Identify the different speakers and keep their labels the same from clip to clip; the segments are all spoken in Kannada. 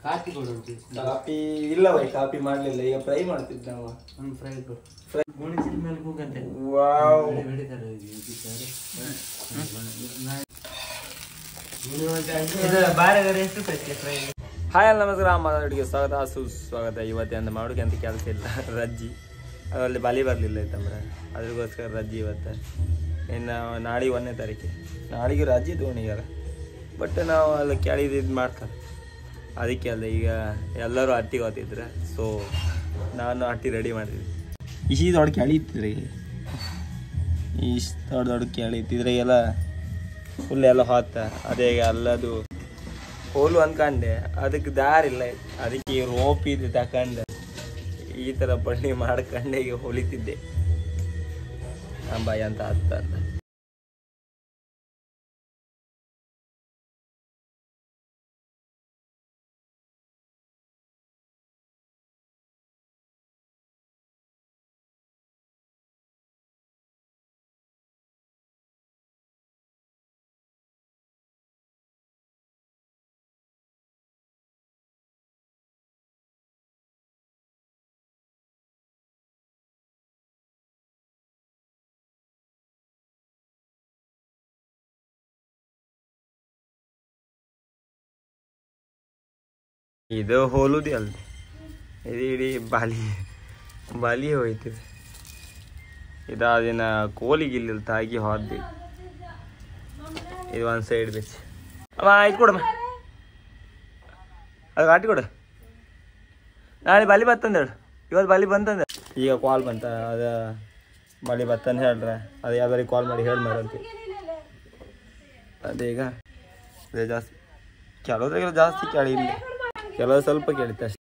Speaker 1: ಕಾಫಿ ಕೊಡು.
Speaker 2: ಕಾಫಿ ಇಲ್ಲ ಬೈ, ಕಾಫಿ ಮಾಡ್ಲಿಲ್ಲ. ಈಗ ಫ್ರೈ ಮಾಡ್ತಿದ್ದೆ ನಾವು.
Speaker 1: ಒಂದು ಫ್ರೈ ಕೊಡು. ಗೋಣಿಚೀಲ ಮೇಲೆ ಕೂಗಂತೆ.
Speaker 2: ವಾವ್. ಹಾಯ್ ಅಲ್ಲ ನಮಸ್ಕಾರ, ಮಾತಾಡಿಗೆ ಸ್ವಾಗತ ಸುಸ್ವಾಗತ. ಇವತ್ತೇನು ಮಾಡೋಕೆ ಅಂತ ಕೆಲಸ ಇಲ್ಲ, ರಜ್ಜಿ. ಅದರಲ್ಲಿ ಬಲಿ ಬರಲಿಲ್ಲ ಐತಂದ್ರೆ ಅದ್ರಿಗೋಸ್ಕರ ರಜ್ಜಿ ಇವತ್ತು. ಇನ್ನು ನಾಳೆಗೆ 1ನೇ ತಾರೀಕು, ನಾಳೆಗೆ ರಜ್ಜಿ ತಗೊಂಡಿಗಾರ. ಬಟ್ ನಾವು ಅಲ್ಲಿ ಕೆಳಗೆ ಇದು ಮಾಡ್ತಾರೆ, ಅದಕ್ಕೆ ಅಲ್ಲ. ಈಗ ಎಲ್ಲರೂ ಹಟ್ಟಿಗೆ ಹೋಗ್ತಿದ್ರು, ಸೊ ನಾನು ಹಟ್ಟಿ ರೆಡಿ ಮಾಡ್ತಿದ್ದೆ. ಇಷ್ಟು ದೊಡ್ಡ ಕೆಳಿ ಇತ್ತಿದ್ರಿ, ಇಷ್ಟು ದೊಡ್ಡ ದೊಡ್ಡ ಕೆಳಿ ಇತ್ತಿದ್ರೆ ಎಲ್ಲ ಫುಲ್ ಎಲ್ಲ ಹೊತ್ತ. ಅದೇ ಅಲ್ಲದು ಹೋಲು ಅಂದ್ಕೊಂಡೆ, ಅದಕ್ಕೆ ದಾರಿ ಇಲ್ಲ. ಅದಕ್ಕೆ ರೋಪ್ ಇದು ತಗೊಂಡೆ, ಈ ಥರ ಬಳ್ಳಿ ಮಾಡ್ಕೊಂಡೆ ಈಗ ಹೊಲಿತಿದ್ದೆ. ಅಂಬಾಯಿ ಅಂತ ಹತ್ತ ಅಂತ. ಇದು ಹೋಲುದಿ ಅಲ್ದೆ, ಇದು ಇಡೀ ಬಾಲಿ ಹೋಯ್ತಿದೆ. ಇದಾದಿನ ಕೋಲಿಗಿಲ್ಲ ತಾಗಿ ಹೋದ್ದಿ. ಇದು ಒಂದು ಸೈಡ್ ಬೆಚ್ಚ. ಅಮ್ಮ ಆಯ್ತು ಕೊಡಮ್ಮ, ಅದು ಕಾಟಿ ಕೊಡ. ನಾಳೆ ಬಾಲಿ ಬತ್ತಂದ ಹೇಳು, ಇವತ್ತು ಬಾಲಿ ಬಂತಂದ. ಈಗ ಕಾಲ್ ಬಂತ, ಅದು ಬಾಲಿ ಬತ್ತಂದು ಹೇಳ್ರೆ ಅದು ಯಾವ್ದಾರಿಗೆ ಕಾಲ್ ಮಾಡಿ ಹೇಳಿ ಮಾರಂತ. ಅದೇ ಈಗ ಅದೇ ಜಾಸ್ತಿ ಕೆಲವ್ರಿಗೆ ಜಾಸ್ತಿ ಕೇಳಿ ಇಲ್ಲ, ಕೆಲವು ಸ್ವಲ್ಪ ಕೇಳುತ್ತೆ ಅಷ್ಟೆ.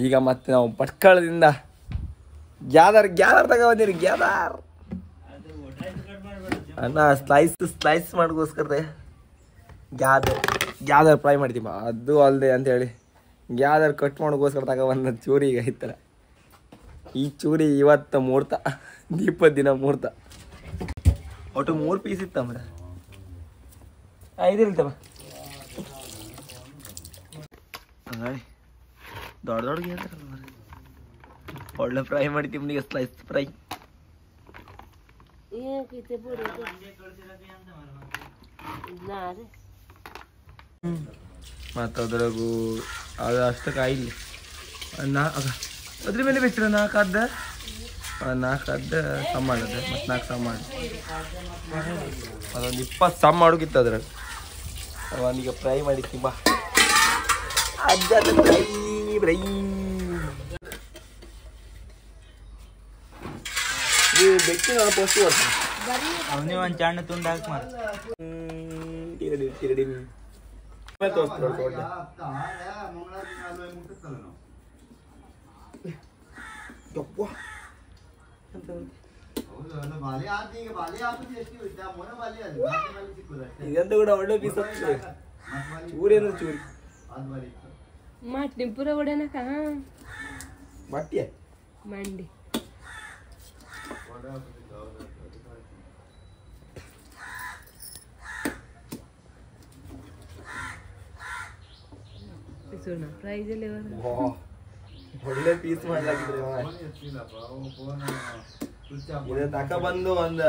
Speaker 2: ಈಗ ಮತ್ತೆ ನಾವು ಪಟ್ಕಳದಿಂದ ಗ್ಯಾದರ್ ತಗೊಂಡಿರಿ. ಗ್ಯಾದರ್ ಅಣ್ಣ ಸ್ಲೈಸ್ ಮಾಡೋಕ್ಕೋಸ್ಕರ ಗ್ಯಾದರ್ ಫ್ರೈ ಮಾಡ್ತೀವಿ. ಅದು ಅಲ್ಲದೆ ಅಂತೇಳಿ ಗ್ಯಾದರ್ ಕಟ್ ಮಾಡೋಕ್ಕೋಸ್ಕರ ತಗೊಬಂದ ಚೂರಿ ಈಗ ಈ ಥರ. ಈ ಚೂರಿ ಇವತ್ತು ಮುಹೂರ್ತ, ದೀಪದ ದಿನ ಮುಹೂರ್ತ. ಒಟ್ಟು 3 ಪೀಸ್ ಇತ್ತಂಬ್ರ, 5 ಇರ್ತವ. ಹಾಂ ದೊಡ್ಡ ಹೇಳ್ತಾರಲ್ಲ, ಒಳ್ಳೆ ಫ್ರೈ ಮಾಡ್ತೀವಿ. ನಿಮಗೆ ಸ್ಲೈಸ್ ಫ್ರೈ ಮತ್ತು ಅದ್ರಾಗೂ ಅದು ಅಷ್ಟಕ್ಕೆ ಆಯಿಲ್ಲ. ಅದ್ರ ಮೇಲೆ ಬೆಚ್ಚಿರ 4 ಅದ್ದ ಸಮ್ ಮಾಡೋದು, ಮತ್ತು 4 ಸಮ್ ಮಾಡಿ ಅದೊಂದು 20 ಸಮ್ ಮಾಡೋಕಿತ್ತು. ಅದ್ರಾಗ ಅವನಿಗೆ ಫ್ರೈ ಮಾಡಿತ್ತಿ. ಬಾ ಅಜ್ಜ ಫ್ರೈ ಬೆಕ್ಕಿನ ಪೋಸ್ಟ್ ಕೊಡ್ತಾನೆ. ಅವನೇ ಒಂದು ಚಣ್ಣ ತುಂಡು ಹಾಕಿ ಮಾರ ತಿರಡಿ ಇದಂತ ಕೂಡ ಒಳ್ಳೆ ಪೀಸ್ ಚೂರಿ ಅಂದ್ರೆ ಚೂರಿ
Speaker 3: माटी पूरा उड़े ना कहाँ
Speaker 2: माटी है
Speaker 3: मंडी सुना प्राइस लेवर
Speaker 2: ಒಳ್ಳೆ ಪೀಸ್ ಮಾಡ್ಲಾಕಿದ್ರೆ ಇದು ತಕ ಬಂದು ಒಂದು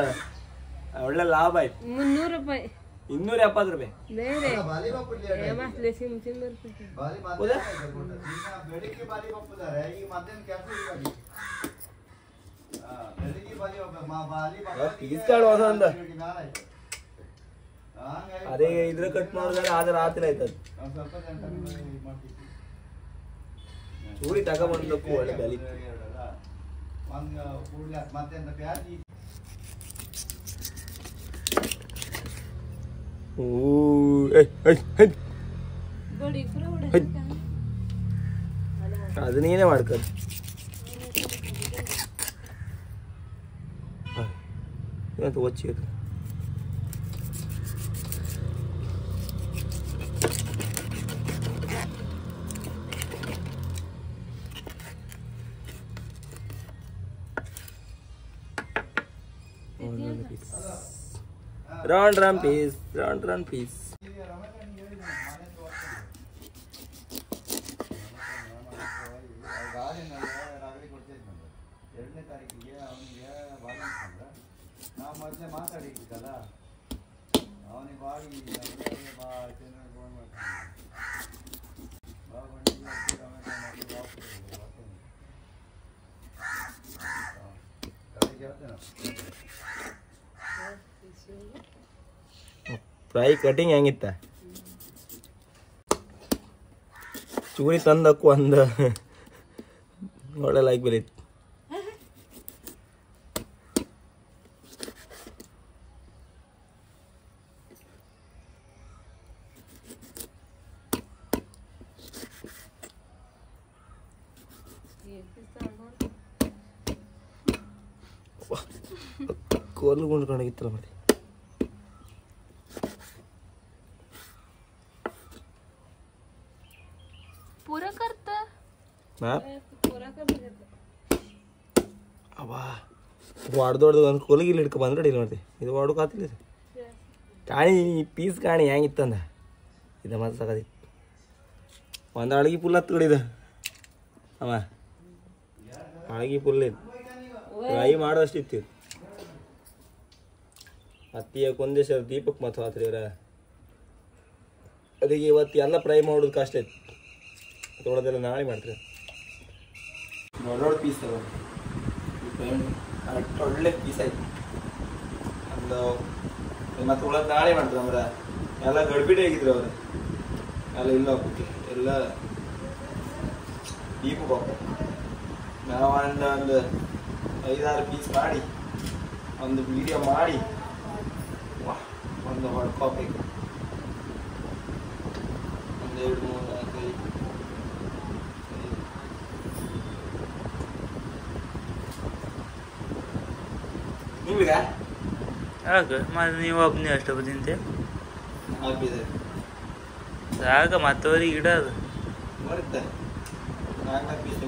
Speaker 2: ಒಳ್ಳೆ ಲಾಭ ಆಯ್ತು.
Speaker 3: 300 ರೂಪಾಯಿ,
Speaker 2: 270 ರೂಪಾಯಿ.
Speaker 3: ಬೇರೆ ಮಾಸ್ಲೆ ಸಿಮ್ 300 ರೂಪಾಯಿ.
Speaker 2: ಪೀಸ್ಗಳು ಒಂದೊಂದು ಅದೇ ಇದ್ರ ಕಟ್ ಮಾಡಿದ್ರೆ ಆದ್ರೆ ರಾತ್ರಿ ಆಯ್ತದ. ಚೂರಿ ತಗೊಂಡ್ಬಂದಕ್ಕೂ ಒಳ್ಳೆ ಬೆಲೆ. ಅದು ನೀನೇ ಮಾಡ್ಕೊ. ಇವತ್ತು ಒಚ್ಚಿ ಅದು run please, run please.
Speaker 4: ಮೊದಲೇ ಮಾತಾಡಿದ್ದಲ್ಲ ಅವನಿಗೆ ಬಾಡಿ
Speaker 2: ಫ್ರೈ ಕಟಿಂಗ್ ಹೆಂಗಿತ್ತ ಚೂರಿ ತಂದಕ್ಕು ಒಂದು ಒಳ್ಳೆ ಲೈಕ್ ಬೆಳೀತು. ಕೋಲು ಗುಂಡ್ಕೊಂಡಿತ್ತಲ್ಲ ಮತ್ತೆ
Speaker 3: पूरा करता पूरा कर
Speaker 2: ಅವಾ ಹೊಡ್ದೊಡ್ದು ಒಂದು ಕೊಲಗಿಲ್ಲಿ ಹಿಡ್ಕೊ ಬಂದ್ರೆ ಇಲ್ಲ ಮತ್ತೆ ಇದು ಹೊಡ್ಕಾತಿಲ್ಲ ಕಾಣಿ ಪೀಸ್ ಕಾಣಿ ಹೆಂಗಿತ್ತಂದ ಇದು ಮತ್ತೆ ತಗದಿ ಒಂದು ಅಳಗಿ ಪುಲ್ ಹತ್ತು ಕಡಿದ ಅವ ಅಳಗಿ ಪುಲ್ ಇದು ಫ್ರೈ ಮಾಡೋಷ್ಟಿತ್ತು. ಅತ್ತಿಯ ಕೊಂದೇಶ ದೀಪಕ್ ಮತ್ತು ಆತ್ರಿ ಇವ್ರ ಅದಕ್ಕೆ ಇವತ್ತು ಎಲ್ಲ ಫ್ರೈ ಮಾಡೋದು ಕಷ್ಟ ಐತಿ. ತೊಳೆದೆಲ್ಲ ನಾಳೆ ಮಾಡ್ತೀವಿ. ದೊಡ್ಡ ಪೀಸ್ ತಗೊಂಡು ಒಳ್ಳೆ ಪೀಸ್ ಆಯ್ತು. ಒಂದು ಮತ್ತು ಉಳದ್ ನಾಳೆ ಮಾಡ್ತಾರೆ ಅವ್ರ ಎಲ್ಲ ಗಡ್ಬಿಡಿ ಆಗಿದ್ರು ಅವ್ರು ಎಲ್ಲ ಇಲ್ಲ ಹೋಗ್ಬಿಟ್ಟು ಎಲ್ಲ ದೀಪಕ್ಕೆ ಹೋಗ್ತಾರೆ. ನಾವು ಒಂದು 5-6 ಪೀಸ್ ಮಾಡಿ ಒಂದು ವಿಡಿಯೋ ಮಾಡಿ ಒಂದು ಹೊಡ್ಕೋಬೇಕು. 1 2 3 4 5 ನಿಮ್ಗ
Speaker 1: ಮತ್ತೆ ನೀವು ಒಬ್ಬನೇ ಅಷ್ಟು ತಿಂತೆ
Speaker 2: ಹಾಕಿದೆ
Speaker 1: ಸಾಕ ಮತ್ತವರಿಗೆ ಇಡೋದು
Speaker 2: ಬರುತ್ತೆ 4 ಪೀಸ್.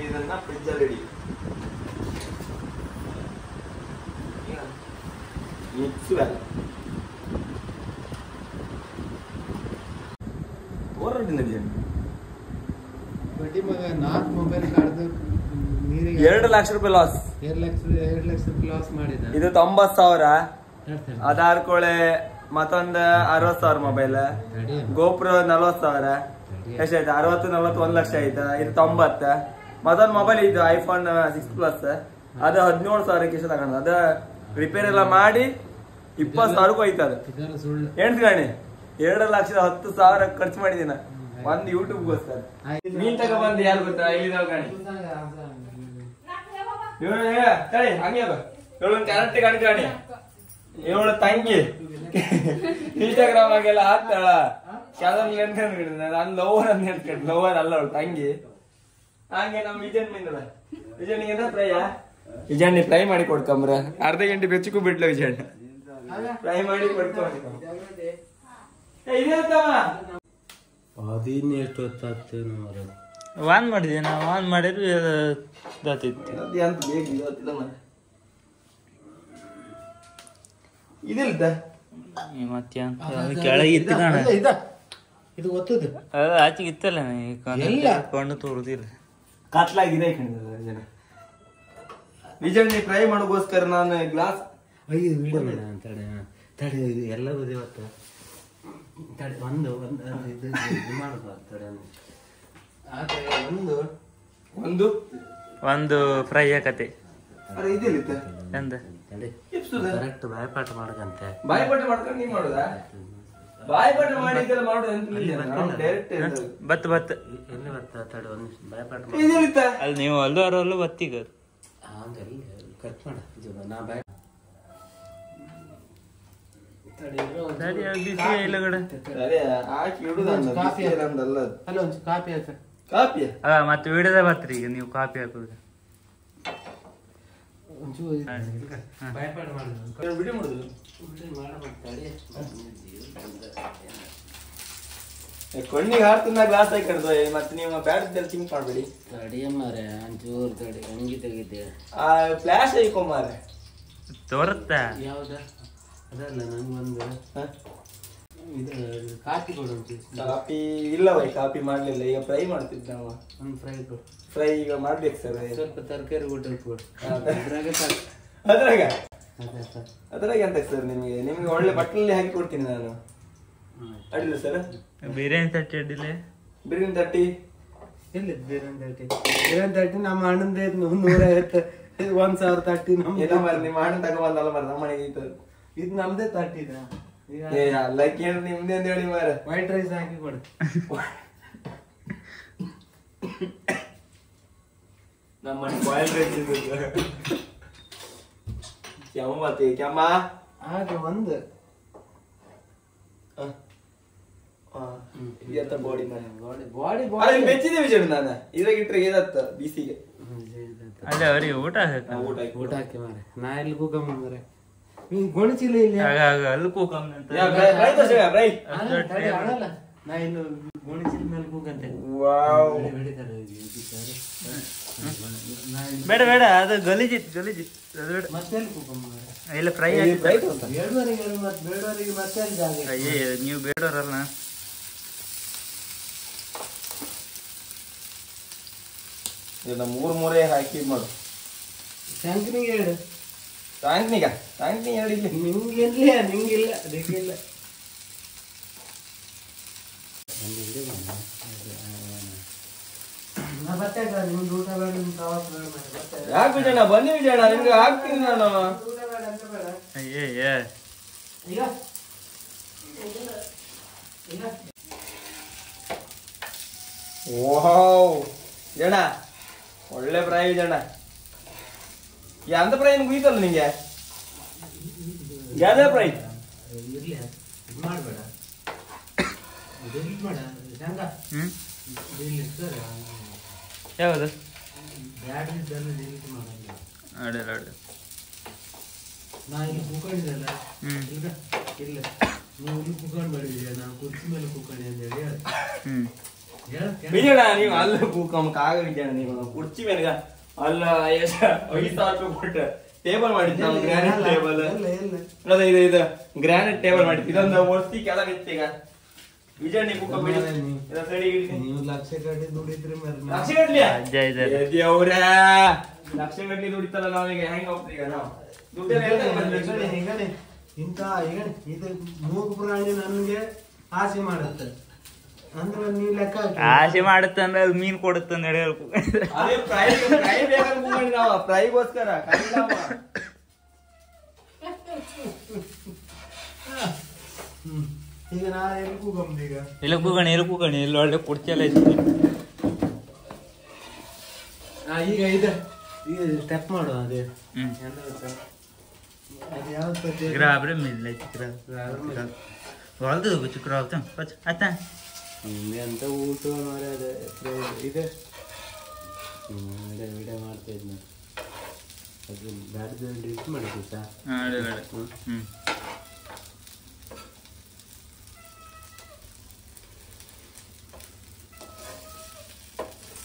Speaker 2: ಇದನ್ನ ಫ್ರಿಜ್ಜಲ್ಲಿ ಇಡಿ. ಮಿಕ್ಸ್ ಬೇಡ
Speaker 4: ಬಡ್ಡಿ ಮಗ 4 ಮೊಬೈಲ್ ಕಳೆದು ನೀರಿಗೆ
Speaker 2: 2 ಲಕ್ಷ ರೂಪಾಯಿ ಲಾಸ್.
Speaker 4: 2 ಲಕ್ಷ ರೂಪಾಯಿ ಲಾಸ್ ಮಾಡಿದ.
Speaker 2: ಇದು 90,000 ಆಧಾರ್ ಕೋಳೆ ಮತ್ತೊಂದು 60,000 ಮೊಬೈಲ್ ಗೋಪುರ 40,000 ಎಷ್ಟಾಯ್ತು 60 40 1 ಲಕ್ಷ ಆಯ್ತಾ. ಇದು 90 ಮತ್ತೊಂದು ಮೊಬೈಲ್ ಇದು ಐಫೋನ್ 6 ಅದು 17,000 ಎಷ್ಟು ತಗೊಂಡ ಅದ ರಿಪೇರ್ ಎಲ್ಲ ಮಾಡಿ 20,000 ಹೋಯ್ತದ. ಎಂಟು ಗಣಿ 2,10,000 ಖರ್ಚು ಮಾಡಿದೀನ ಒಂದು ಯೂಟ್ಯೂಬ್ಗೋಸ್ಕರ. ಮೀನ್ ತಗ ಬಂದು ಯಾರು ಗೊತ್ತಾ ಇಲ್ಲಿದಾವ್ ಗಣಿ ಹಂಗೆ ಇವಳು ಕರೆಕ್ಟ್ ಕಣ್ಕಾಣಿ ಇವಳು ತಂಗಿ ಇನ್ಸ್ಟಾಗ್ರಾಮ್ ಆಗೆಲ್ಲ ಹಾಕ್ತಾಳ ನಾನು ಲವರ್ ಅಂತ ಹೇಳ್ಕೊಂಡು ಲವರ್ ಅಲ್ಲ ಅವಳು ತಂಗಿ. ಹಂಗೆ ನಮ್ ವಿಜಯನ್ ಬಂದಳ ವಿಜಯನಿಗೆ ವಿಜಯ್ ಫ್ರೈ ಮಾಡಿ ಕೊಡ್ಕೊಂಬ್ರ ಅರ್ಧ ಗಂಟೆ ಬೆಚ್ಚಕ್ಕೂ ಬಿಡ್ಲ ವಿಜಯ್ ಫ್ರೈ ಮಾಡಿ ಕೊಡ್ಕೊಂಬ.
Speaker 1: ಅದಿನ್ನ ಎಷ್ಟು ಹೊತ್ತಾಗ್ತೇವೆ ನಾವು ಆನ್ ಮಾಡಿದ್ವಿ ನಾವು ಆನ್ ಮಾಡಿದ್ವಿ
Speaker 2: ಇದಿಲ್ದ
Speaker 1: ಮತ್ತೆ ಕೆಳಗೆ ಇತ್ತು ಕಾಣ
Speaker 4: ಇದು ಗೊತ್ತದ
Speaker 1: ಅದು ಆಚೆಗೆ ಇತ್ತಲ್ಲ ಕೊಂಡು ತೋರುದಿಲ್ಲ
Speaker 2: ಕತ್ಲಾಗಿದೆ ವಿಜಯ್ ನೀ ಟ್ರೈ ಮಾಡೋಗೋಸ್ಕರ ನಾನು ಗ್ಲಾಸ್
Speaker 1: ತಡೆ ಎಲ್ಲ ಇವತ್ತು ತಡೆ ಒಂದು ಇದು ಮಾಡುದು ತಡೆ
Speaker 2: ಒಂದು
Speaker 1: ಒಂದು ಫ್ರೈ ಆಕತೆ
Speaker 2: ಇದಿಲ್ಲಿತ್ತ
Speaker 1: ಎಂದ
Speaker 2: ಇಪ್ಸುದ
Speaker 1: ಕರೆಕ್ಟ್ ಬಾಯ್ಪಾಠ ಮಾಡಕಂತೆ
Speaker 2: ಬಾಯಿಪಾಠ ಮಾಡ್ಕೊಂಡು ನೀನ್ ಮಾಡುದಾ ಬಾಯಿ ಪಟ್ಟ ಮಾಡಿದ್ದೆಲ್ಲ ಮಾಡೋದು ಡೈರೆಕ್ಟ್
Speaker 1: ಬತ್ ಬತ್ ಎಲ್ಲಿ ಬರ್ತಾ ತಡ ಒಂದು ಬಾಯ್ಪಾಟ್
Speaker 2: ಅಲ್ಲಿ ನೀವು ಅಲ್ಲೂ ಬತ್ತಿಗ
Speaker 1: ಎಲ್ಲಿ ಕಟ್ ಮಾಡ ನಾ ಬಾಯ್
Speaker 2: ಮತ್ತೆ ವಿಡಿಯೋದ ಬರ್ತೀರಿ ಈಗ ನೀವು ಕಾಪಿ ಹಾಕುದು ಕೊಂಡಿಗೆ ಹಾಕ್ತಂದ ಗ್ಲಾಸ್ ಹಾಕಿಡ್ದು ಮತ್ತೆ ನೀವು ಬ್ಯಾಡ್ದಲ್ಲಿ ಥಿಂಕ್ ಮಾಡ್ಬೇಡಿ
Speaker 1: ತಡಿಯಮ್ಮಾರೆ ಒಂಚೂರು ತಡಿ ಅಂಗಿ ತೆಗಿತೆ
Speaker 2: ಆ ಫ್ಲಾಶ್ ಐಕೊಂಬಾರೆ
Speaker 5: ತೋರುತ್ತ
Speaker 1: ಯಾವ್ದ ಅದಲ್ಲ ನಂಗೊಂದು ಇದು ಕಾಫಿ ಕೊಡು
Speaker 2: ಕಾಪಿ ಇಲ್ಲ ಬೈ ಕಾಪಿ ಮಾಡ್ಲಿಲ್ಲ ಈಗ ಫ್ರೈ ಮಾಡ್ತಿದ್ದೆ ನಾವು
Speaker 1: ಒಂದು ಫ್ರೈ ಕೊಡು
Speaker 2: ಫ್ರೈ ಈಗ ಮಾಡ್ಬೇಕು ಸರ್
Speaker 1: ಸ್ವಲ್ಪ ತರಕಾರಿ ಕೊಟ್ಟು ಕೊಡು
Speaker 2: ಅದ್ರಾಗ ಎಂತ ಸರ್ ನಿಮ್ಗೆ ಒಳ್ಳೆ ಬಟ್ಟಲಲ್ಲಿ ಹಾಕಿ ಕೊಡ್ತೀನಿ ನಾನು ಅಡ್ಡಿಲ್ಲ ಸರ್
Speaker 5: ಬಿರಿಯಾನಿ ತಟ್ಟಿ ಅಡ್ಡಿಲ್ಲ
Speaker 2: ಬಿರಿಯಾನಿ ತಟ್ಟಿ
Speaker 1: ಎಲ್ಲಿ ಬಿರಿಯಾನಿ ತಟ್ಟಿ ನಮ್ಮ ಅಣ್ಣಂದ 150 1,000 ತಟ್ಟಿ
Speaker 2: ನಿಮ್ಮ ಅಣ್ಣ ತಗೊಂಬಂದಲ್ಲ ಮರ ನಮ್ಮ ಮನೆಗೆ
Speaker 1: ಇದು ನಮ್ದೇ ತಟ್ಟಿದ
Speaker 2: ಅಲ್ಲ ಕೇಳಿ ನಿಮ್ದೆ ಅಂತ ಹೇಳಿ ಮಾರ
Speaker 1: ವೈಟ್ ರೈಸ್ ಹಾಕಿ ಕೊಡು
Speaker 2: ನಮ್ಮ ಮನೆ ಬಾಯ್ಲ್ ರೈಸ್ ಕೆಮ್ಮ ಮತ್ತೆ ಕೆಮ್ಮ
Speaker 1: ಹಾಗೆ ಒಂದು
Speaker 2: ಬಾಡಿ
Speaker 1: ಬಾಡಿ
Speaker 2: ಬೆಚ್ಚಿದೆ ವಿಜಯ ನಾನು ಇದ್ರಾಗ ಇಟ್ರೆ ಏದತ್ತ ಬಿಸಿಗೆ
Speaker 5: ಅಲ್ಲೇ ಅವ್ರಿಗೆ ಊಟ
Speaker 1: ಊಟ ಹಾಕಿ ಮಾರೆ ನಾ ಎಲ್ಲಿ ಕೂಕಮ್ಮ ಮಾರೆ ಗೊಣಚಿಲ್ಲ ಇಲ್ಲಿ
Speaker 5: ಅಲ್ಲಿ ಕೂಕಮ್ ಅಂತ
Speaker 1: ನಾ ಇನ್ನು ಗೊಣಚಿಲ ಮೇಲೆ ಕೂಕಂತೆ
Speaker 5: ಬೇಡ ಬೇಡ ಅದು ಗಲೀಜಿತ್ತು ಅದು ಬೇಡ
Speaker 1: ಮತ್ತೆ ಕೂಕಮ್ಮ ಮಾರೆ
Speaker 5: ಇಲ್ಲ ಫ್ರೈ
Speaker 1: ಬೇಡವರಿಗೆ ಮತ್ತೆ ಬೇಡವರಿಗೆ ಮತ್ತೆ ಅಲ್ಲಿ ಜಾಗ
Speaker 5: ಅಯ್ಯೇ ನೀವು ಬೇಡವರಲ್ಲ
Speaker 2: ಇದನ್ನ ಮೂರೇ ಹಾಕಿ ಮಾಡು
Speaker 1: ಶಂಕನಿಗೆ ಹೇಳು
Speaker 2: ಸಾಂಕ್ನಿಗ ಹೇಳಿಲ್ಲ
Speaker 1: ನಿಂಗಿಲ್ಲ ನಿಂಗಿಲ್ಲ ನಿಂಗಿಲ್ಲ ನಿಮ್ದು ಊಟ ಬೇಡ ನಿಮ್ ಪ್ರವಾಸ ಬೇಡ
Speaker 2: ಯಾಕೆ ವಿಜಯಣ್ಣ ಬನ್ನಿ ವಿಜಯಣ್ಣ ನಿಮ್ಗೆ ಹಾಕ್ತೀನಿ ನಾನು
Speaker 1: ಊಟ ಬೇಡ ಅಂತ ಬೇಡ
Speaker 5: ಅಯ್ಯೇ
Speaker 1: ಈಗ
Speaker 2: ಓಹ್ ಜಣ ಒಳ್ಳೆ ಪ್ರಾಯ ವಿಜಯಣ್ಣ ಎಂತ ಪ್ರಾಯ ಮುಗೀತಲ್ಲ ನಿಂಗೆ ಯಾವ್ದೇ ಪ್ರಾಯ
Speaker 1: ಇರ್ಲಿ ಇದು ಮಾಡಬೇಡ ಡಿಲೀಟ್ ಮಾಡ ಶಂಕ ಡಿಲೀಟ್ ಸರ್
Speaker 5: ಯಾವುದು
Speaker 1: ಬ್ಯಾಡ್ ಇದ್ದಲ್ಲ ಡಿಲೀಟ್ ಮಾಡಲ್ಲ
Speaker 5: ಅಡ್ಡಿಲ್ಲ
Speaker 1: ನಾ ಇಲ್ಲಿ ಕೂಕೊಂಡಿದ್ದಲ್ಲ ಈಗ ಇಲ್ಲ ನೀವು ಇಲ್ಲಿ ಕೂಕೊಂಡು ಮಾಡಿದ್ದೀಯ ನಾನು ಕುರ್ಚಿ ಮೇಲೆ ಕೂಕೊಂಡೆ ಅಂತ ಹೇಳಿ
Speaker 2: ವಿಜಯಣ್ಣ ನೀವು ಅಲ್ಲ ಕೂಕಮ್ಮಕ್ ಆಗ ವಿಜಯಣ್ಣ ನೀವು ಕುರ್ಚಿ ಮೇಲೆ ಅಲ್ಲ 5,000 ರೂಪಾಯಿ ಕೊಟ್ಟು ಟೇಬಲ್ ಮಾಡಿದ್ದು ನಾವು ಗ್ರಾನೈಟ್ ಟೇಬಲ್ ಅದೇ ಇದು ಗ್ರಾನೈಟ್ ಟೇಬಲ್ ಮಾಡಿದ್ದು ಇದೊಂದು ವರ್ಷಿ ಕೆಳಗಿತ್ತು ಈಗ ವಿಜಯ್ ನೀವು ಕೂಕಬೇಡಿ
Speaker 1: ನೀವು ಲಕ್ಷ ಗಟ್ಟಲೆ ದುಡಿದ್ರಿ
Speaker 2: ಲಕ್ಷ ಗಟ್ಲಿಯಾ
Speaker 5: ಅಜ್ಜ
Speaker 2: ಅವ್ರ ಲಕ್ಷ ಗಟ್ಲಿ ದುಡಿತಲ್ಲ ನಾವೀಗ ಹೆಂಗ್ ಹೋಗ್ತೀವಿ ಈಗ ನಾವು ದುಡ್ಡೇ
Speaker 1: ಇಂತ ಈಗ ಇದು ಮೂಗು ಪ್ರಾಣಿ ನನ್ಗೆ ಆಸೆ ಮಾಡುತ್ತೆ ಅಂದ್ರೆ ನೀವು ಲೆಕ್ಕ
Speaker 5: ಆಸೆ ಮಾಡುತ್ತೆ ಅಂದ್ರೆ ಅದು ಮೀನ್ ಕೊಡುತ್ತೆ ಅಂತ ಹೇಳಬೇಕು
Speaker 2: ಅದೇ ಫ್ರೈ ಬೇಕಾದ್ರೆ ಕೂತ್ಕೊಂಡು ನಾವು ಫ್ರೈಗೋಸ್ಕರ
Speaker 1: ಈಗ ನಾ ಎಲ್ಲಿ ಕೂಗಮ್ದು ಈಗ
Speaker 5: ಇಲ್ಲ ಕೂಗಣಿ ಇಲ್ಲಿ ಒಳ್ಳೆ ಕುರ್ಚಿ ಎಲ್ಲ ಐತಿ
Speaker 1: ಈಗ ಈಗ ಸ್ಟೆಪ್ ಮಾಡು ಅದೇ ಅದು ಯಾವ್ದು
Speaker 5: ಗ್ರಾಬ್ರೆ ಮಿಲ್ಲ ಹೊಲ್ದು ಚಿಕ್ಕ ಆಯ್ತಾ
Speaker 1: ನಿಮ್ಗೆ ಅಂತ ಊಟ ಮಾಡಿ ಅದೇ ಇದೆ ವಿಡಿಯೋ ಮಾಡ್ತಾ ಇದ್ನ ಅದು ಬ್ಯಾಡ್ದು ಡಿಲೀಟ್ ಮಾಡಿದ್ವಿ ಸಾ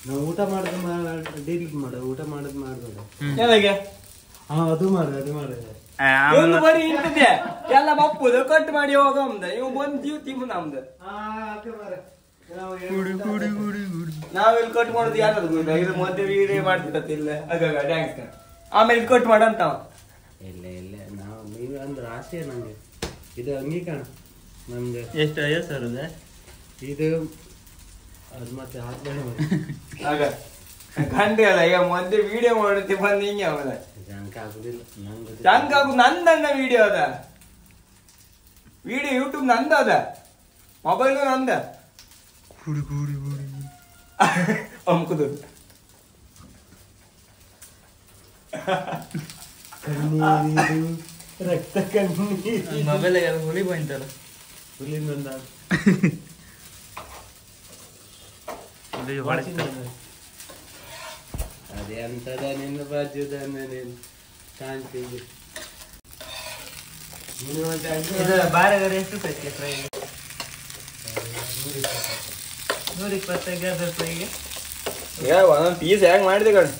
Speaker 1: ನಾವು ಊಟ ಮಾಡಿದ್ ಡಿಲೀಟ್ ಮಾಡು ಊಟ ಮಾಡೋದು ಮಾಡ್ಬೇಡ ಅದು ಮಾಡು
Speaker 2: ಬರೀ ಇಂತದ್ದೆ ಎಲ್ಲ ಬಪ್ಪುದು ಕಟ್ ಮಾಡಿ ಹೋಗಮ್ದ ಇವ್ ಬಂದ್ ಜೀವ ತಿಂಬ ನಮ್ದು ನಾವೆಲ್ಲಿ ಕಟ್ ಮಾಡೋದು ಯಾರದು ಇದು ಮಧ್ಯೆ ವೀಡಿಯೋ ಮಾಡ್ತಿರತ್ತೆ ಇಲ್ಲ ಡ್ಯಾನ್ಸ್ ಆಮೇಲೆ ಕಟ್ ಮಾಡಂತ
Speaker 1: ಇಲ್ಲ ನಾವು ನೀವು ಅಂದ್ರೆ ಆಸೆ ನಂಗೆ ಇದು ಅಂಗೀಕರಣ ನಮ್ಗೆ
Speaker 5: ಎಷ್ಟು 50,000
Speaker 1: ಇದು ಅದು ಮತ್ತೆ ಹಾಕ್ಬೇಡ
Speaker 2: ಆಗ ಕಂಡ್ರಿ ಅಲ್ಲ ಈಗ ಮಧ್ಯೆ ವಿಡಿಯೋ ಮಾಡುತ್ತೆ ಬಂದ್ ಹಿಂಗೆ ಅವನ
Speaker 1: ಜನಕ ಆಗುದಿಲ್ಲ
Speaker 2: ಚಂಕ ನಂದಣ್ಣ ವಿಡಿಯೋ ಅದ ವಿಡಿಯೋ ಯೂಟ್ಯೂಬ್ ನಂದ ಅದ ಮೊಬೈಲ್ ನಂದ ಅಮ್ಕುದು
Speaker 1: ರಕ್ತ ಕಣ್ಣೀರು
Speaker 5: ಮೊಬೈಲ್ ಹುಲಿ ಬಂತಲ್ಲ
Speaker 1: ಹುಲಿ ಬಂದ ಅದೇ ಅಂತದ ನಿನ್ನ ಬಾಜುದ ನೀನು ಕಾಣ್ತೀವಿ
Speaker 5: ಬಾರಗಾರ ಎಷ್ಟು ಕಟ್ಲಿ ಫ್ರೈಗೆ 120 ಅದ್ರ ಫ್ರೈಗೆ
Speaker 2: ಒಂದೊಂದು ಪೀಸ್ ಹೆಂಗ್ ಮಾಡಿದೆ ಕಣ್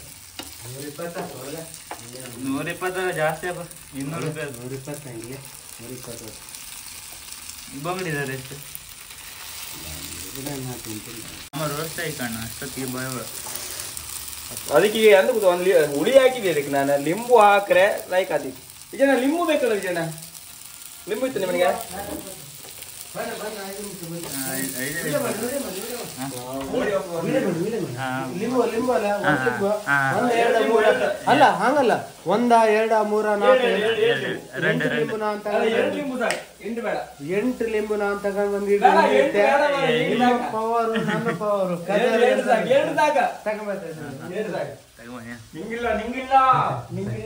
Speaker 5: 120 ಜಾಸ್ತಿ ಅಪ್ಪ 200 ರೂಪಾಯಿ
Speaker 1: 120 ಹಂಗೆ 120
Speaker 5: ಬಂಗಡಿದಾರೆ ಎಷ್ಟು ನಮ್ಮ ರೋಸ್ಟ್ ಆಯ್ಕಣ್ಣ ಅಷ್ಟೊತ್ತಿಗೆ ಭಯ
Speaker 2: ಅದಕ್ಕೆ ಎಂತ ಗೊತ್ತ ಒಂದು ಹುಳಿ ಹಾಕಿದೆ ಅದಕ್ಕೆ ನಾನು ಲಿಂಬು ಹಾಕ್ರೆ ಲೈಕ್ ಆದಿ ವಿಜಯಣ್ಣ ಲಿಂಬು ಬೇಕಲ್ಲ ವಿಜಯಣ್ಣ ಲಿಂಬು ಇತ್ತು ನಿಮಗೆ
Speaker 1: ಲಿಂಬು ಅಲ್ಲ ಹಂಗಲ್ಲ 1 2 3 4 8 ಲಿಂಬು ನಾನ್ ತಗೊಂಡು 8 ಲಿಂಬು ನಾನ್ ತಗೊಂಡು ಬಂದಿದ್ದೆ ಪವರ್ ನನ್ನ ಪವರ್ ನಿಂಗಿಲ್ಲ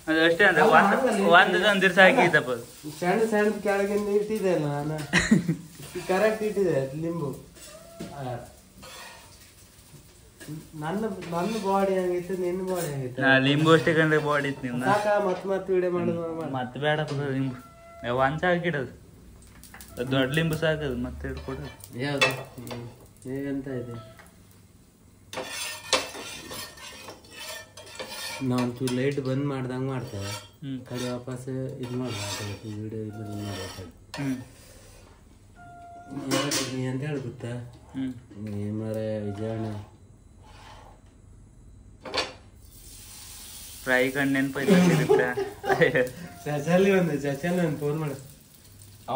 Speaker 5: ಅದು ಅಷ್ಟೇ ಅಂದ್ರೆ ಒಂದೊಂದು ದಿವಸ ಹಾಕಿದ್ದಪ್ಪ
Speaker 1: ಸಣ್ಣ ಸಣ್ಣ ಕೆಳಗಿಂದ ಇಟ್ಟಿದೆ ಅಲ್ಲ ನಾನು ಕರೆಕ್ಟ್ ಇಟ್ಟಿದೆ ಲಿಂಬು ನನ್ನ ಬಾಡಿ ಹಂಗಿತ್ತು ನಿನ್ನ ಬಾಡಿ ಹಂಗಿತ್ತು
Speaker 5: ಲಿಂಬು ಅಷ್ಟೇ ಕಂಡ್ರೆ ಬಾಡಿ ಇತ್ತು ನಿಮ್ದು
Speaker 1: ಸಾಕ ಮತ್ತೆ ವಿಡಿಯೋ ಮಾಡೋದು
Speaker 5: ಮತ್ತೆ ಬೇಡಪ್ಪ ಲಿಂಬು ಒಂದ್ ಸಾಕಿಡೋದು ದೊಡ್ಡ ಲಿಂಬು ಸಾಕದು ಮತ್ತೆ ಹಿಡ್ಕೊಡೋದು
Speaker 1: ಯಾವುದು ಎಂತ ಇದೆ ನಾವು ಲೈಟ್ ಬಂದ್ ಮಾಡ್ದಂಗೆ ಮಾಡ್ತೇವೆ ಕಡೆ ವಾಪಸ್ ಇದು ಮಾಡ್ಬೇಕು ವಿಡಿಯೋ ಇದು ಮಾಡ್ಬೇಕು ನೀ ಅಂತ ಹೇಳಿ ಗೊತ್ತಾ ನೀ ಮರೆ ವಿಜಯಣ್ಣ
Speaker 5: ಫ್ರೈ ಕಂಡು ನೆನಪಾಯ್ತು
Speaker 1: ಚಚಲ್ಲಿ ಒಂದು ಚಚಲ್ಲಿ ಒಂದು ಫೋನ್ ಮಾಡು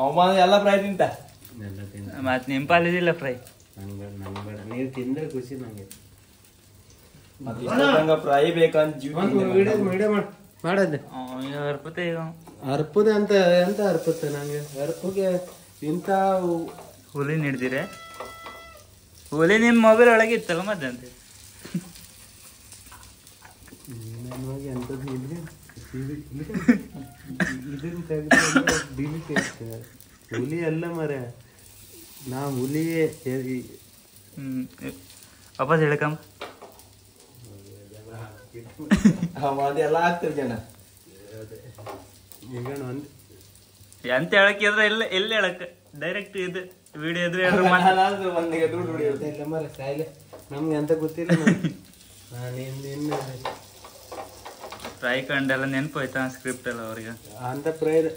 Speaker 2: ಅವಮಾನ ಎಲ್ಲ ಫ್ರೈ ತಿಂತ
Speaker 1: ಎಲ್ಲ ತಿಂದ
Speaker 5: ಮತ್ತೆ ನೆನಪಾಲಿದಿಲ್ಲ ಫ್ರೈ
Speaker 1: ನಂಗೆ ಬೇಡ ನೀವು ತಿಂದ್ರೆ ಖುಷಿ ನಂಗೆ
Speaker 2: ಫ್ರೈ ಬೇಕಂತ
Speaker 1: ವಿಡಿಯೋ ಮಾಡದೆ
Speaker 5: ಅರ್ಪತೆ ಈಗ
Speaker 1: ಅರ್ಪದೆ ಅಂತ ಎಂತ ಅರ್ಪತ್ತೆ ನಂಗೆ ಅರ್ಪಗೆ ಇಂಥ
Speaker 5: ಹುಲಿ ಹಿಡ್ದಿರೆ ಹುಲಿ ನಿಮ್ಮ ಮೊಬೈಲ್ ಒಳಗೆ ಇತ್ತಲ್ಲ ಮತ್ತೆ ಅಂತ
Speaker 1: ಎಂತದ್ದು ಇದ್ರೆ ಇದನ್ನ ತೆಗೆದು ಡಿಲೀಟ್ ಇರ್ತದೆ ಹುಲಿ ಅಲ್ಲ ಮರ ನಾ ಹುಲಿಯೇ
Speaker 5: ವಾಪಸ್ ಹೇಳ್ಕಂಬ
Speaker 2: ಅದೆಲ್ಲ ಆಗ್ತದೆ ಜನ
Speaker 1: ಈಗ ಒಂದು
Speaker 5: ಎಂತ ಹೇಳಕ್ಕಿದ್ರೆ ಎಲ್ಲಿ ಹೇಳಕ್ ಡೈರೆಕ್ಟ್ ಇದು ವಿಡಿಯೋ ಇದ್ರೆ
Speaker 2: ಒಂದಿಗೆ ದುಡ್ಡು ಹೊಡಿಯೋದು
Speaker 1: ಇಲ್ಲ ಮರ ಸಾಯ್ಲೆ ನಮ್ಗೆ ಅಂತ ಗೊತ್ತಿಲ್ಲ ನಿನ್ನ
Speaker 5: ಫ್ರೈ ಕಂಡೆಲ್ಲ ನೆನಪೋಯ್ತಾ ಸ್ಕ್ರಿಪ್ಟ್ ಎಲ್ಲ ಅವ್ರಿಗೆ
Speaker 1: ಅಂತ ಪ್ರಯತ್ನ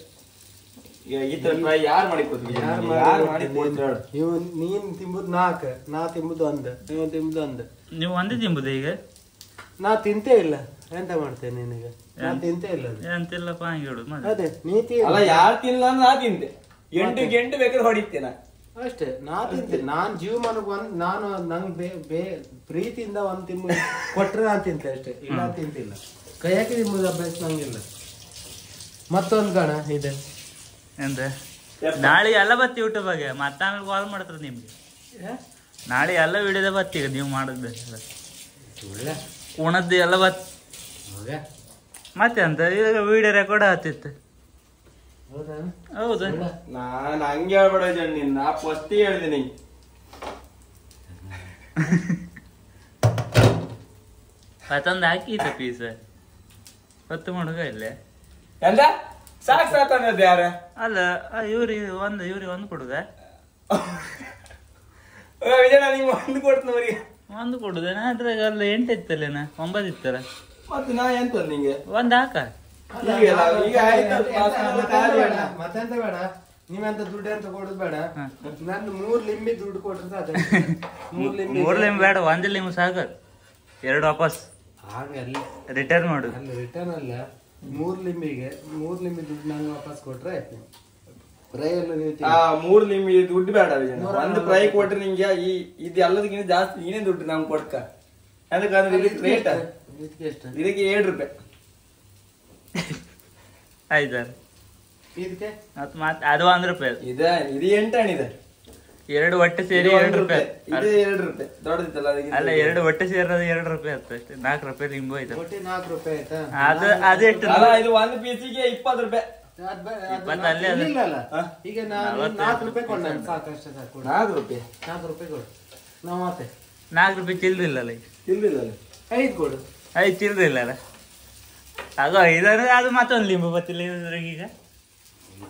Speaker 2: ಈ ತರ ಫ್ರೈ ಯಾರು ಮಾಡಿ ಕೊಡ್ತೀವಿ ಯಾರು ಮಾಡಿ ಕೊಡ್ತಾರೆ
Speaker 1: ಇವ್ ನೀನ್ ತಿಂಬುದು 4 ನಾ ತಿಂಬುದು 1 ನೀವು ತಿಂಬುದು 1
Speaker 5: ನೀವು ಒಂದೇ ತಿಂಬುದು ಈಗ
Speaker 1: ನಾ ತಿಂತೇ ಇಲ್ಲ ಎಂತ ಮಾಡ್ತೇನೆ ನಿನಗೆ ನಾ ತಿಂತೇ ಇಲ್ಲ ಅದು.
Speaker 5: ಎಂತಿಲ್ಲಪ್ಪ ಹಂಗೆ ಹೇಳುದು ಮತ್ತೆ
Speaker 1: ಅದೇ ನೀತಿ
Speaker 2: ಅಲ್ಲ ಯಾರು ತಿನ್ನಲ್ಲ ನಾ ತಿಂತೆ ಎಂಟು ಬೇಕಾದ್ರೆ ಹೊಡಿತೇನೆ
Speaker 1: ಅಷ್ಟೇ ನಾ ತಿಂತೇನೆ ನಾನ್ ಜೀವಮಾನಕ್ಕೆ ನಾನು ನಂಗೆ ಪ್ರೀತಿಯಿಂದ ಒಂದ್ ತಿಂಬು ಕೊಟ್ರೆ ನಾನ್ ತಿಂತೆ ಅಷ್ಟೇ ಇಲ್ಲ ತಿಂತಿಲ್ಲ ಕೈ ಹಾಕಿ ತಿಂಬುದು ಅಭ್ಯಾಸ ನಂಗಿಲ್ಲ ಮತ್ತೊಂದು ಕಣ ಇದೆ
Speaker 5: ಎಂತ ನಾಳೆ ಎಲ್ಲ ಬತ್ತಿ ಯೂಟ್ಯೂಬಾಗೆ ಮತ್ತೆ ಆಮೇಲೆ ಕಾಲ್ ಮಾಡ್ತಾರೆ ನಿಮ್ಗೆ ನಾಳೆ ಎಲ್ಲ ವಿಡಿಯೋದ ಬತ್ತಿ ಈಗ ನೀವು ಮಾಡೋದು
Speaker 1: ಒಳ್ಳೆ
Speaker 5: ಉಣದ್ದು ಎಲ್ಲ ಬತ್
Speaker 1: ಮಗ
Speaker 5: ಮತ್ತೆ ಅಂತ ಈಗ ವಿಡಿಯೋ ರೆಕಾರ್ಡ್ ಆಗ್ತಿತ್ತು
Speaker 1: ಹೌದಾ
Speaker 5: ಹೌದು
Speaker 2: ನಾನು ಹಂಗೆ ಹೇಳ್ಬೇಡ ನಿನ್ನ ನಾ ಫಸ್ಟ್ ಹೇಳ್ತೀನಿ
Speaker 5: ಮತ್ತೊಂದು ಹಾಕಿತ್ತು ಪೀಸ್ ಹೊತ್ತು ಮಾಡುಗ ಇಲ್ಲೇ
Speaker 2: ಎಂದ ಸಾಕ್ ಸಾಕನ್ನೋದು ಯಾರ
Speaker 5: ಅಲ್ಲ ಇವ್ರಿಗೆ ಒಂದು ಕೊಡುಗ
Speaker 2: ವಿಜಯಣ್ಣ ನೀವು ಒಂದು ಕೊಡ್ತೀನಿ ಅವ್ರಿಗೆ
Speaker 5: ಒಂದು ಕೊಡುದೇನ ಅದ್ರಾಗ ಅಲ್ಲ 8 ಇತ್ತಲ್ಲೇನ 9 ಇತ್ತಲ್ಲ
Speaker 2: ಮತ್ತೆ ನಾ ಎಂತ ನಿಂಗೆ
Speaker 5: ಒಂದ್ ಹಾಕ
Speaker 1: ಮತ್ತೆಂತ ಬೇಡ ನೀವೆಂತ ದುಡ್ಡು ಅಂತ ಕೊಡುದು ಬೇಡ ನಾನು 3 ಲಿಂಬಿ ದುಡ್ಡು ಕೊಟ್ರೆ ಅದೇ 3 ಲಿಂಬಿ
Speaker 5: 3 ಲಿಂಬ್ ಬೇಡ 1 ಲಿಂಬ್ ಸಾಕ 2 ವಾಪಸ್
Speaker 1: ಹಾಗಲ್ಲಿ
Speaker 5: ರಿಟರ್ನ್ ಮಾಡು
Speaker 1: ಅಲ್ಲಿ ರಿಟರ್ನ್ ಅಲ್ಲ 3 ಲಿಂಬಿಗೆ 3 ಲಿಂಬಿ ದುಡ್ಡು ನಂಗೆ ವಾಪಸ್ ಕೊಟ್ರೆ ಆಯ್ತು ಫ್ರೈ ಎಲ್ಲ ನೀವು
Speaker 2: 3 ಲಿಂಬಿ ದುಡ್ಡು ಬೇಡ ಒಂದು ಫ್ರೈ ಕೊಟ್ರೆ ನಿಂಗೆ ಇದು ಎಲ್ಲದಕ್ಕಿಂತ ಜಾಸ್ತಿ ನೀನೇ ದುಡ್ಡು ನಮ್ಗೆ ಕೊಡ್ಕ ಅದಕ್ಕೆ ಇದಕ್ಕೆ ರೇಟ್
Speaker 1: ಇದಕ್ಕೆ ಎಷ್ಟು
Speaker 2: ಇದಕ್ಕೆ 7 ರೂಪಾಯಿ
Speaker 5: ಆಯ್ತಾ
Speaker 1: ಇದಕ್ಕೆ
Speaker 5: ಮತ್ತೆ ಅದು 1 ರೂಪಾಯಿ
Speaker 2: ಇದು 8 ಅಣಿದೆ
Speaker 5: 2 ಒಟ್ಟೆ ಸೇರಿ 2 ರೂಪಾಯಿ
Speaker 2: ಇದು 2 ರೂಪಾಯಿ ದೊಡ್ಡದಿತ್ತಲ್ಲ ಅದಕ್ಕೆ
Speaker 5: ಅಲ್ಲ 2 ಒಟ್ಟೆ ಸೇರೋದು 2 ರೂಪಾಯಿ ಆಯ್ತು ಅಷ್ಟೇ 4 ರೂಪಾಯಿ ಲಿಂಬು ಆಯ್ತು
Speaker 1: ಒಟ್ಟು 4 ರೂಪಾಯಿ ಆಯ್ತಾ
Speaker 5: ಅದು ಎಷ್ಟು
Speaker 2: ಅಲ್ಲ ಇದು ಒಂದು ಪೀಸಿಗೆ 20 ರೂಪಾಯಿ
Speaker 5: ಅಲ್ಲೇ ಅದು
Speaker 1: ಇಲ್ಲಲ್ಲ ಈಗ ನಾನು 4 ರೂಪಾಯಿ ಕೊಡ್ದೆ ಸಾಕಷ್ಟೇ ಸಾಕು
Speaker 2: 4 ರೂಪಾಯಿ
Speaker 1: 4 ರೂಪಾಯಿ ಕೊಡು ನಾವು ಮತ್ತೆ
Speaker 5: 4 ರೂಪಾಯಿ ಚಿಲ್ರಿಲ್ಲಲ್ಲ
Speaker 2: ತಿಂದಿಲ್ಲ
Speaker 1: 5 ಕೊಡು
Speaker 5: 5 ಚಿಲ್ರಿಲ್ಲಲ್ಲ ಆಗ 5 ಅಂದ್ರೆ ಅದು ಮತ್ತೊಂದು ಲಿಂಬು ಬತ್ತಿಲ್ಲ ಇದ್ರಾಗ ಈಗ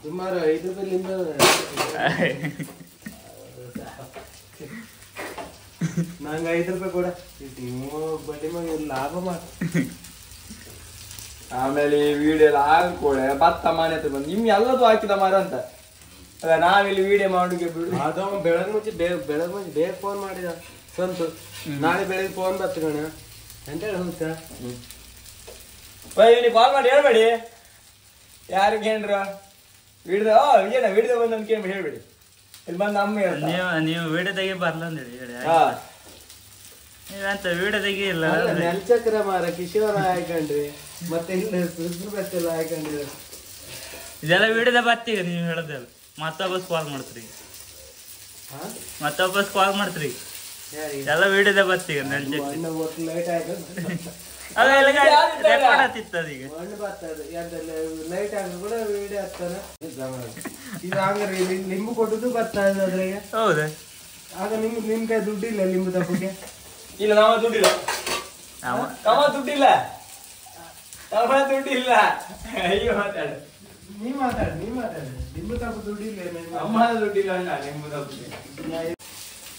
Speaker 1: ಸುಮಾರು 5 ರೂಪಾಯಿ ಲಿಂಬು ನಂಗೆ 5 ರೂಪಾಯಿ ಕೊಡ ನೀವು ಬಡ್ಡಿ ಮಗ ಲಾಭ ಮಾಡ
Speaker 2: ಆಮೇಲೆ ಈ ವಿಡಿಯೋ ಎಲ್ಲ ಹಾಕೊಳೆ ಭತ್ತ ಮನೆ ಹತ್ರ ಬಂದು ನಿಮ್ಗೆ ಎಲ್ಲದೂ ಹಾಕಿದ ಮರ ಅಂತ ಅಲ್ಲ ನಾವಿಲ್ಲಿ ವಿಡಿಯೋ ಮಾಡುಗೆ ಬಿಡು
Speaker 1: ಅದು ಬೆಳಗ್ಗೆ ಮುಂಚೆ ಬೇಗ ಫೋನ್ ಮಾಡಿದ ಸ್ವಂತ ನಾಳೆ ಬೆಳಿಗ್ಗೆ ಫೋನ್ ಬರ್ತು ಕಣ ಎಂತ ಹೇಳ
Speaker 2: ಇವನಿಗೆ ಕಾಲ್ ಮಾಡಿ ಹೇಳ್ಬೇಡಿ ಯಾರಿಗೆ ಏನ್ರ ವಿಡಿಯೋ ಏನ ವಿಡಿಯೋ ಬಂದು ಕೇಳ್ಬೇಡಿ ಹೇಳ್ಬೇಡಿ ಇಲ್ಲಿ ಬಂದು ಅಮ್ಮ
Speaker 5: ನೀವು ವಿಡಿಯೋ ತೆಗಿ ಬರ್ಲ ಅಂದೇಳಿ ಹೇಳಿ
Speaker 2: ಹಾ
Speaker 5: ನೀವಂತ ವಿಡಿಯೋ ತೆಗಿ ಇಲ್ಲ
Speaker 1: ನೆಲ್ಚಕ್ರ ಮಾರ ಕಿಶೋರ ಹಾಕೊಂಡ್ರಿ ಮತ್ತೆ ಇಲ್ಲ ಸುದ್ರು ಬೆಚ್ಚೆಲ್ಲ ಹಾಕೊಂಡ್ರಿ
Speaker 5: ಇದೆಲ್ಲ ವಿಡಿಯೋದ ಬತ್ತೀಗ ನೀವು ಹೇಳೋದೆಲ್ಲ ಮತ್ತೊಬ್ಬಸ್ ಕಾಲ್ ಮಾಡ್ತೀರಿ ಮತ್ತೊಬ್ಬಸ್ ಕಾಲ್ ಮಾಡ್ತೀರಿ ಎಲ್ಲ ವಿಡಿಯೋದ ಬತ್ತೀಗ
Speaker 1: ಲೈಟ್ ಆಯ್ತು
Speaker 5: ಅದೆಲ್ಲ ರೆಕಾರ್ಡ್ ಆಗ್ತಿತ್ತು ಈಗ
Speaker 1: ಮಣ್ಣು ಬರ್ತದೆ ಲೈಟ್ ಆಗ ಕೂಡ ವಿಡಿಯೋ ಆಗ್ತಾನೆ ಇದು ಹಂಗಾರೆ ಲಿಂಬು ಕೊಟ್ಟದ್ದು ಬರ್ತಾ ಇದೆ ಅದ್ರಾಗೆ
Speaker 5: ಹೌದಾ
Speaker 1: ಆಗ ನಿಮ್ ಕೈ ದುಡ್ಡಿಲ್ಲ ಲಿಂಬು ತಪ್ಪಕ್ಕೆ
Speaker 2: ಇಲ್ಲ ನಮ್ಮ ದುಡ್ಡಿಲ್ಲ ತಮ್ಮ ದುಡ್ಡಿಲ್ಲ ತಮ್ಮ ದುಡ್ಡಿಲ್ಲ ಅಯ್ಯೋ ಮಾತಾಡು
Speaker 1: ನೀವ್ ಮಾತಾಡಿ ಲಿಂಬು ತಪ್ಪ ದುಡ್ಡಿಲ್ಲ
Speaker 2: ಅಮ್ಮ ದುಡ್ಡಿಲ್ಲ ಅಣ್ಣ ನಿಂಬು ತಪ್ಪು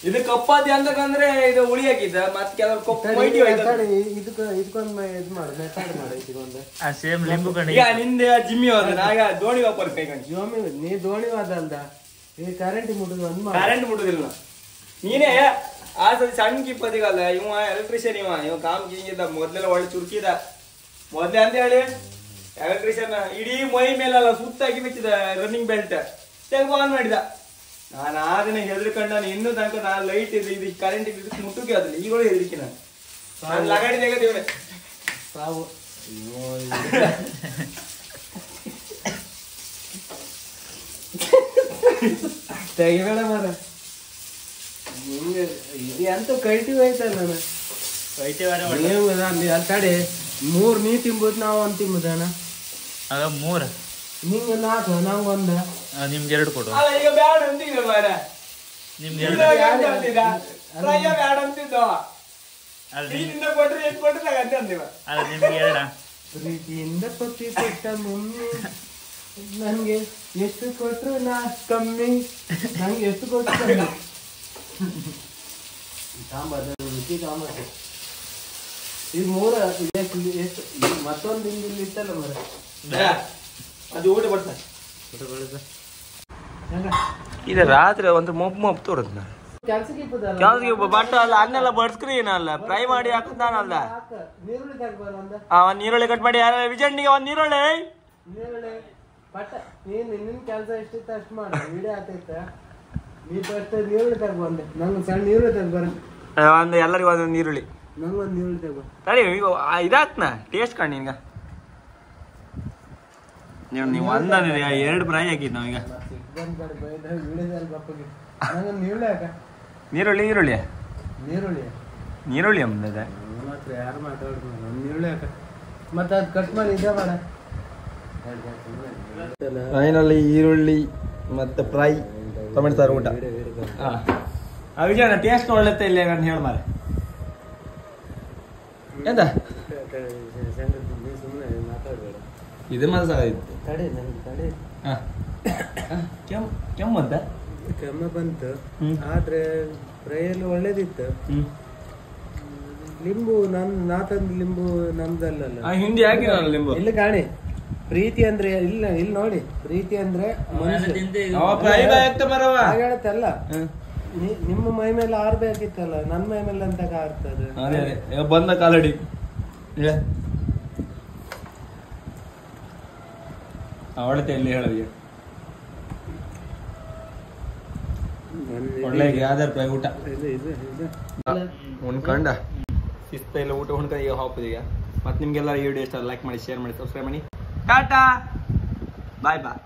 Speaker 2: ಇದು ಕಪ್ಪಾದಿ ಅಂತಕಂದ್ರೆ ಇದು ಉಳಿ ಹಾಕಿದ್ದ ಮತ್ತೆ ಕೆಲವರು ಕಪ್ಪು ಮೈಟಿ
Speaker 1: ಇದಕ್ಕೊಂದು ಇದು ಮಾಡು ಮೆಥಡ್ ಮಾಡು ಇದಕ್ಕೊಂದು
Speaker 5: ಆ ಸೇಮ್ ಲಿಂಬು ಕಣಿ
Speaker 2: ಈಗ ನಿಂದೆ ಜಿಮ್ಮಿ ಹೋದ ನಾಗ ದೋಣಿ ವಾಪರ್ ಕೈಕೊಂಡು
Speaker 1: ಜೋಮಿ ನೀ ದೋಣಿ ವಾದ ಅಲ್ದ ಈ ಕರೆಂಟ್ ಮುಡುದು ಒಂದ್ ಮಾಡು
Speaker 2: ಕರೆಂಟ್ ಮುಡುದಿಲ್ಲ ನೀನೇ ಆ ಸರಿ ಸಣ್ಣ ಕಿಪ್ಪದಿಗಲ್ಲ ಇವ ಎಲೆಕ್ಟ್ರಿಷಿಯನ್ ಇವ ಕಾಮ್ ಹಿಂಗಿದ್ದ ಮೊದ್ಲೆಲ್ಲ ಒಳ್ಳೆ ಚುರುಕಿದ ಮೊದ್ಲೇ ಅಂತ ಹೇಳಿ ಎಲೆಕ್ಟ್ರಿಷಿಯನ್ ಇಡೀ ಮೈ ಮೇಲೆಲ್ಲ ಸುತ್ತಾಗಿ ಬಿಚ್ಚಿದ ರನ್ನಿಂಗ್ ಬೆಲ್ಟ್ ತೆಗೆದು ಆನ್ ಮಾಡಿದ ನಾನು ಆದಿನ ಹೆದರ್ಕೊಂಡ ಇನ್ನೂ ತನಕ ನಾನು ಲೈಟ್ ಇದು ಕರೆಂಟ್ ಇದಕ್ಕೆ ಮುಟ್ಟುಕೆ ಆದಿಲ್ಲ ಈಗಳು ಹೆದರಿಕೆ ನಾನು ಲಗಾಡಿ ತೆಗೆದಿವ್ರೆ
Speaker 1: ಸಾವು ತೆಗಿಬೇಡ ಮಾರ ನಿಮ್ಗೆ ಇದು ಎಂತ ಕೈಟಿ ಹೋಯ್ತಲ್ಲ ನಾನು ನೀವು ತಡೆ 3 ನೀ ತಿಂಬುದು ನಾವು ಒಂದ್ ತಿಂಬುದಣ್ಣ
Speaker 5: ಆಗ 3
Speaker 1: ನಿಂಗೆ 4 ನಂಗೊಂದ
Speaker 5: ನಿಮ್ಗೆ 2 ಕೊಡು
Speaker 2: ಅಲ್ಲ ಈಗ ಬ್ಯಾಡ ಅಂತಿದ್ದೆ ಮಾರ
Speaker 5: ನಿಮ್ಗೆ
Speaker 2: ಫ್ರೈ ಬ್ಯಾಡ ಅಂತಿದ್ದವ ನೀನಿಂದ ಕೊಟ್ರೆ ಎಷ್ಟು ಕೊಟ್ರೆ ಅಂತ ಅಂತೀವ
Speaker 5: ಅಲ್ಲ ನಿಮ್ಗೆ 2
Speaker 1: ಪ್ರೀತಿಯಿಂದ ಪತಿ ಕೊಟ್ಟ ಮಮ್ಮಿ ನನ್ಗೆ ಎಷ್ಟು ಕೊಟ್ರು ನಾ ಕಮ್ಮಿ ನಂಗೆ ಎಷ್ಟು ಕೊಟ್ರು ರುಚಿ ಸಾಂಬಾರ ಈಗ 3 ಎಷ್ಟು ಮತ್ತೊಂದು ಇಲ್ಲಿ ಇತ್ತಲ್ಲ ಮರ
Speaker 2: ಅದು ಊಟ ಬರ್ತಾರೆ ಇದು ರಾತ್ರಿ ಒಂದು ಮೊಬ್ಬು ತೋರದ್ ನಾ
Speaker 1: ಕೆಲ್ಸಕ್ಕೆ
Speaker 2: ಬಟ್ ಅಲ್ಲ ಅನ್ನೆಲ್ಲ ಬಡ್ಸ್ಕ್ರೀನ್ ಅಲ್ಲ ಫ್ರೈ ಮಾಡಿ ಹಾಕದ್ ನಾನಲ್ಲ
Speaker 1: ನೀರುಳ್ಳಿ ತಗ್ಬಾರ ಒಂದ
Speaker 2: ಒಂದ್ ನೀರುಳ್ಳಿ ಕಟ್ ಮಾಡಿ ಯಾರ ವಿಜಯಣ್ಣಿಗೆ ಒಂದ್ ನೀರುಳ್ಳಿ
Speaker 1: ಪಟ್ಟ ನಿನ್ನ ಕೆಲಸ ಎಷ್ಟಿತ್ತು ಅಷ್ಟು ಮಾಡ ವಿಡಿಯೋ ಆತೈತ ನೀ ಫಸ್ಟ್ ನೀರುಳ್ಳಿ ತಗ್ಬಂದೆ ನಂಗೆ ಸಣ್ಣ ನೀರುಳ್ಳಿ ತಗ್ಬಾರ
Speaker 2: ಒಂದು ಎಲ್ಲರಿಗೂ ಒಂದೊಂದು ನೀರುಳ್ಳಿ
Speaker 1: ನಂಗೊಂದು ನೀರುಳ್ಳಿ ತಗೋ
Speaker 2: ತಡಿ ಈಗ ಇದಾತ್ನ ಟೇಸ್ಟ್ ಕಾಣಿ ನಿನ್ಗ ನೀವು ಒಂದಂದಿದೆ 2 ಫ್ರೈ ಹಾಕಿದ್ ನಾವೀಗ
Speaker 1: ನೀರುಳ್ಳಿ ಹಾಕ
Speaker 2: ನೀರುಳ್ಳಿ
Speaker 1: ನೀರುಳ್ಳಿ
Speaker 2: ನೀರುಳ್ಳಿ ಅಂಬದ
Speaker 1: ಮಾತ್ರ ಯಾರು ಮಾತಾಡ್ತಾರೆ ನೀರುಳ್ಳಿ ಹಾಕ ಮತ್ತೆ ಅದು ಕಟ್ ಮಾಡಿ ಇದೇ ಮಾಡ
Speaker 2: ಫೈನಲಿ ಈರುಳ್ಳಿ ಮತ್ತೆ ಫ್ರೈ ಟೊಮೆಟೊ ಸಾರು ಊಟ ವಿಜಯಣ್ಣ ಟೇಸ್ಟ್ ಒಳ್ಳೆತ್ತೆ ಇಲ್ಲ ನಾನು ಹೇಳ ಮಾರೆ ಎಂತ ಇದು ಮಸಾಲ ಇತ್ತು ಕೆಮ್ಮಂತ
Speaker 1: ಕೆಮ್ಮ ಬಂತು ಆದ್ರೆ ಫ್ರೈ ಎಲ್ಲ ಒಳ್ಳೇದಿತ್ತು ಲಿಂಬು ನಾ ತಂದ ಲಿಂಬು ನಮ್ದಲ್ಲ.
Speaker 2: ಹಿಂದಿ ಹಾಕಿರಲ್ಲ ಲಿಂಬು.
Speaker 1: ಇಲ್ಲಿ ಕಾಣಿ, ಪ್ರೀತಿ ಅಂದ್ರೆ ಇಲ್ಲಿ ನೋಡಿ, ಪ್ರೀತಿ ಅಂದ್ರೆ ಹೇಳತ್ತಲ್ಲ, ನಿಮ್ಮ ಮೈ ಮೇಲೆ ಆರ್ಬೇಕಿತ್ತಲ್ಲ, ನನ್ ಮೈ ಮೇಲೆ ಅಂತ ಆರ್ತದೆ.
Speaker 2: ಅದೇ ಬಂದ ಕಾಲಡಿ ಅವಳತೆ ಎಲ್ಲಿ ಹೇಳೋದು ಒಳ್ಳೆ ಯಾವ್ದಾರ ಊಟ ಉಣ್ಕೊಂಡ ಶಿಸ್ತ ಇಲ್ಲ ಊಟ ಉಣ್ಕೊಂಡು ಈಗ ಹಾಕೋದು ಈಗ. ಮತ್ತೆ ನಿಮ್ಗೆಲ್ಲ ಈ ವಿಡಿಯೋ ಇಷ್ಟ ಲೈಕ್ ಮಾಡಿ, ಶೇರ್ ಮಾಡಿ, ಸಬ್ಸ್ಕ್ರೈಬ್ ಮಾಡಿ. ಟಾಟಾ ಬಾಯ್ ಬಾಯ್.